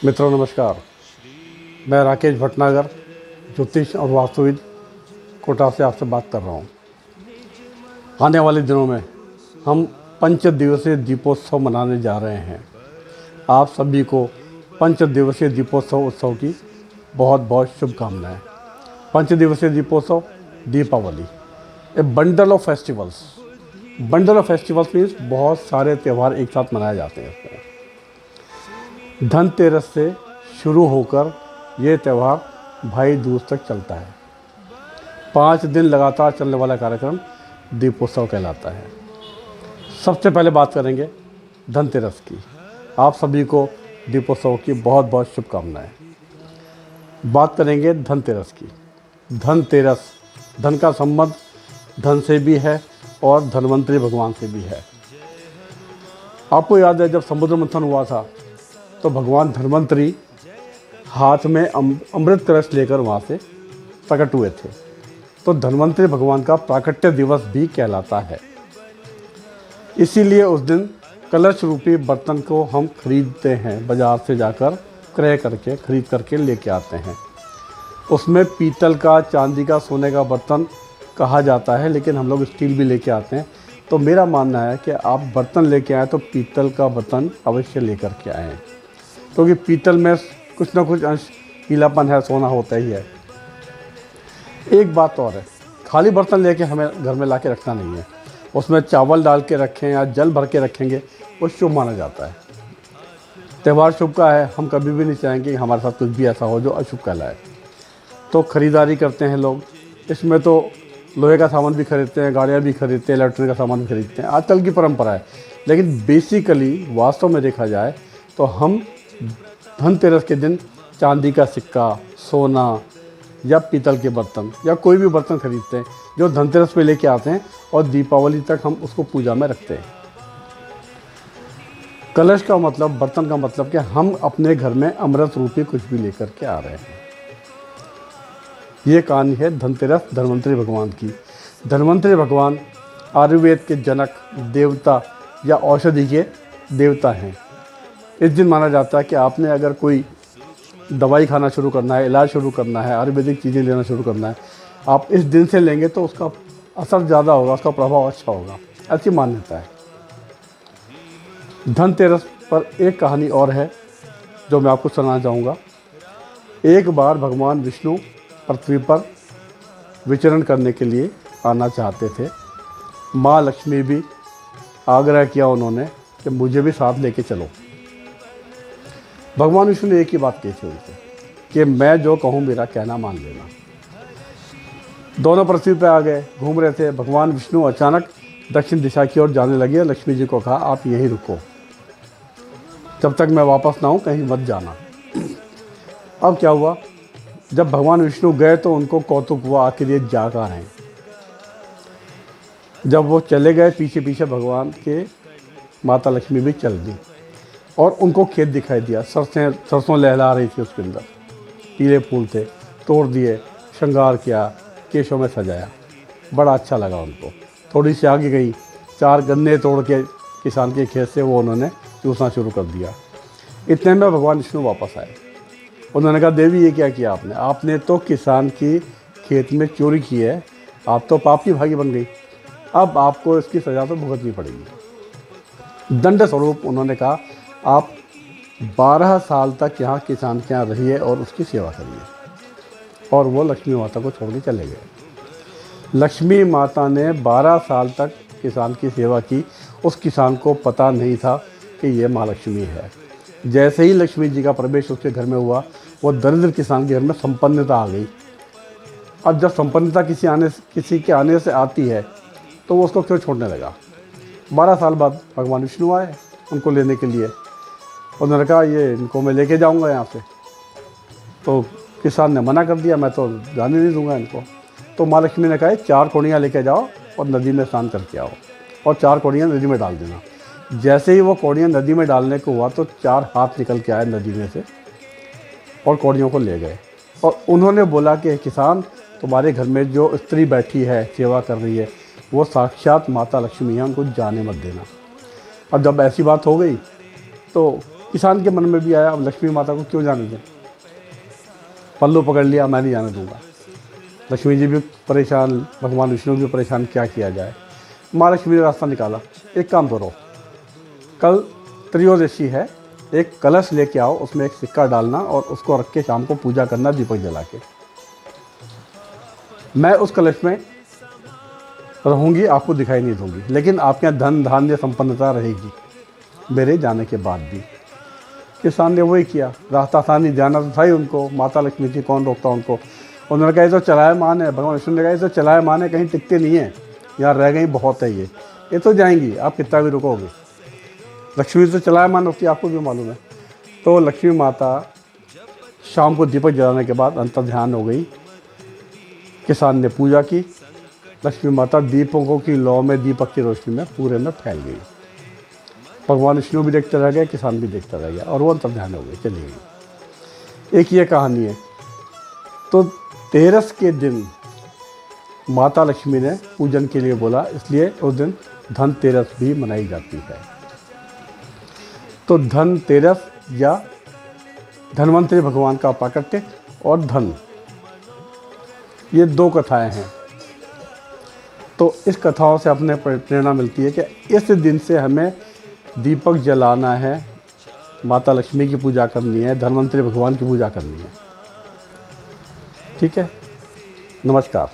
मित्रों नमस्कार। मैं राकेश भटनागर, ज्योतिष और वास्तुविद, कोटा से आपसे बात कर रहा हूँ। आने वाले दिनों में हम पंच दिवसीय दीपोत्सव मनाने जा रहे हैं। आप सभी को पंच दिवसीय दीपोत्सव उत्सव की बहुत बहुत शुभकामनाएं। पंच दिवसीय Deepotsav Deepavali, a bundle of festivals. Bundle of festivals means बहुत सारे त्यौहार एक साथ मनाए जाते हैं। इसमें धनतेरस से शुरू होकर ये त्यौहार भाई दूज तक चलता है। 5 दिन लगातार चलने वाला कार्यक्रम दीपोत्सव कहलाता है। सबसे पहले बात करेंगे धनतेरस की। आप सभी को दीपोत्सव की बहुत बहुत शुभकामनाएं। बात करेंगे धनतेरस की। धनतेरस, धन का संबंध धन से भी है और धन्वंतरी भगवान से भी है। आपको याद है जब समुद्र मंथन हुआ था तो भगवान धन्वंतरी हाथ में अमृत कलश लेकर वहाँ से प्रकट हुए थे। तो धन्वंतरी भगवान का प्राकट्य दिवस भी कहलाता है। इसीलिए उस दिन कलश रूपी बर्तन को हम खरीदते हैं, बाज़ार से जाकर क्रय करके खरीद करके लेके आते हैं। उसमें पीतल का, चांदी का, सोने का बर्तन कहा जाता है, लेकिन हम लोग स्टील भी लेके आते हैं। तो मेरा मानना है कि आप बर्तन लेके आएँ तो पीतल का बर्तन अवश्य लेकर के आएँ, क्योंकि पीतल में कुछ ना कुछ अंश पीलापन है, सोना होता ही है। एक बात और है, खाली बर्तन लेके हमें घर में ला के रखना नहीं है। उसमें चावल डाल के रखें या जल भर के रखेंगे, वो शुभ माना जाता है। त्यौहार शुभ का है, हम कभी भी नहीं चाहेंगे कि हमारे साथ कुछ भी ऐसा हो जो अशुभ कहलाए। तो ख़रीदारी करते हैं लोग। इसमें तो लोहे का सामान भी खरीदते हैं, गाड़ियाँ भी खरीदते हैं, इलेक्ट्रॉनिक का सामान भी खरीदते हैं। आजकल की परंपरा है, लेकिन बेसिकली वास्तव में देखा जाए तो हम धनतेरस के दिन चांदी का सिक्का, सोना या पीतल के बर्तन या कोई भी बर्तन खरीदते हैं जो धनतेरस पे लेके आते हैं और दीपावली तक हम उसको पूजा में रखते हैं। कलश का मतलब, बर्तन का मतलब कि हम अपने घर में अमृत रूपी कुछ भी लेकर के आ रहे हैं। ये कहानी है धनतेरस धन्वंतरी भगवान की। धन्वंतरी भगवान आयुर्वेद के जनक, देवता या औषधि के देवता हैं। इस दिन माना जाता है कि आपने अगर कोई दवाई खाना शुरू करना है, इलाज शुरू करना है, आयुर्वेदिक चीज़ें लेना शुरू करना है, आप इस दिन से लेंगे तो उसका असर ज़्यादा होगा, उसका प्रभाव अच्छा होगा, ऐसी मान्यता है। धनतेरस पर एक कहानी और है जो मैं आपको सुनाना चाहूँगा। एक बार भगवान विष्णु पृथ्वी पर विचरण करने के लिए आना चाहते थे। माँ लक्ष्मी भी आग्रह किया उन्होंने कि मुझे भी साथ लेके चलो। भगवान विष्णु ने एक ही बात कही थी उनसे कि मैं जो कहूँ मेरा कहना मान लेना। दोनों पृथ्वी पर आ गए, घूम रहे थे। भगवान विष्णु अचानक दक्षिण दिशा की ओर जाने लगे। लक्ष्मी जी को कहा, आप यहीं रुको, जब तक मैं वापस ना आऊँ कहीं मत जाना। अब क्या हुआ, जब भगवान विष्णु गए तो उनको कौतुक हुआ, आखिर ये जा कहाँ हैं। जब वो चले गए, पीछे पीछे भगवान के माता लक्ष्मी भी चल दी और उनको खेत दिखाई दिया। सरसों लहला रही थी, उसके अंदर पीले फूल थे, तोड़ दिए, श्रृंगार किया, केशों में सजाया। बड़ा अच्छा लगा उनको। थोड़ी सी आगे गई, 4 गन्ने तोड़ के किसान के खेत से वो उन्होंने चूसना शुरू कर दिया। इतने में भगवान विष्णु वापस आए। उन्होंने कहा, देवी ये क्या किया आपने? आपने तो किसान की खेत में चोरी की है, आप तो पाप की भागी बन गई। अब आपको इसकी सज़ा तो भुगतनी पड़ेगी। दंड स्वरूप उन्होंने कहा, आप 12 साल तक यहाँ किसान के यहाँ रहिए और उसकी सेवा करिए। और वो लक्ष्मी माता को छोड़ के चले गए। लक्ष्मी माता ने 12 साल तक किसान की सेवा की। उस किसान को पता नहीं था कि ये माँ लक्ष्मी है। जैसे ही लक्ष्मी जी का प्रवेश उसके घर में हुआ, वो दरिद्र किसान के घर में संपन्नता आ गई। अब जब संपन्नता किसी के आने से आती है तो वो उसको क्यों छोड़ने लगा। 12 साल बाद भगवान विष्णु आए उनको लेने के लिए। उन्होंने कहा, ये इनको मैं लेके जाऊंगा यहाँ से। तो किसान ने मना कर दिया, मैं तो जाने नहीं दूंगा इनको। तो माँ लक्ष्मी ने कहा, 4 कोड़ियाँ लेके जाओ और नदी में स्नान करके आओ और 4 कोड़ियाँ नदी में डाल देना। जैसे ही वो कौड़ियाँ नदी में डालने को हुआ तो 4 हाथ निकल के आए नदी में से और कौड़ियों को ले गए। और उन्होंने बोला कि किसान, तुम्हारे घर में जो स्त्री बैठी है, सेवा कर रही है, वो साक्षात माता लक्ष्मी है, उनको जाने मत देना। अब जब ऐसी बात हो गई तो किसान के मन में भी आया, अब लक्ष्मी माता को क्यों जाने दें, पल्लू पकड़ लिया, मैं नहीं जाने दूंगा। लक्ष्मी जी भी परेशान, भगवान विष्णु भी परेशान, क्या किया जाए। माँ लक्ष्मी ने रास्ता निकाला, एक काम करो, कल त्रयोदशी है, एक कलश लेके आओ, उसमें एक सिक्का डालना और उसको रख के शाम को पूजा करना दीपक जला के। मैं उस कलश में रहूँगी, आपको दिखाई नहीं दूंगी, लेकिन आपके यहाँ धन धान्य संपन्नता रहेगी मेरे जाने के बाद भी। किसान ने वही किया, रास्ता आसानी, जाना तो था ही उनको, माता लक्ष्मी थी, कौन रोकता उनको। उन्होंने कहा तो चलायमान है, भगवान विष्णु ने कहा तो चलायमान है, कहीं टिकते नहीं है, यहाँ रह गई बहुत है, ये तो जाएंगी, आप कितना भी रुकोगे। लक्ष्मी तो चलायमान होती है, आपको भी मालूम है। तो लक्ष्मी माता शाम को दीपक जलाने के बाद अंतर्ध्यान हो गई, किसान ने पूजा की, लक्ष्मी माता दीपकों की लौ में, दीपक की रोशनी में पूरे में फैल गई। भगवान विष्णु भी देखते रह गए, किसान भी देखता रह गया और वो अंतर्ध्यान हो गए, चली गई। एक ये कहानी है। तो तेरस के दिन माता लक्ष्मी ने पूजन के लिए बोला, इसलिए उस दिन धनतेरस भी मनाई जाती है। तो धनतेरस या धन्वंतरि भगवान का प्राकट्य और धन, ये दो कथाएं हैं। तो इस कथाओं से अपने प्रेरणा मिलती है कि इस दिन से हमें दीपक जलाना है, माता लक्ष्मी की पूजा करनी है, धन्वंतरि भगवान की पूजा करनी है। ठीक है, नमस्कार।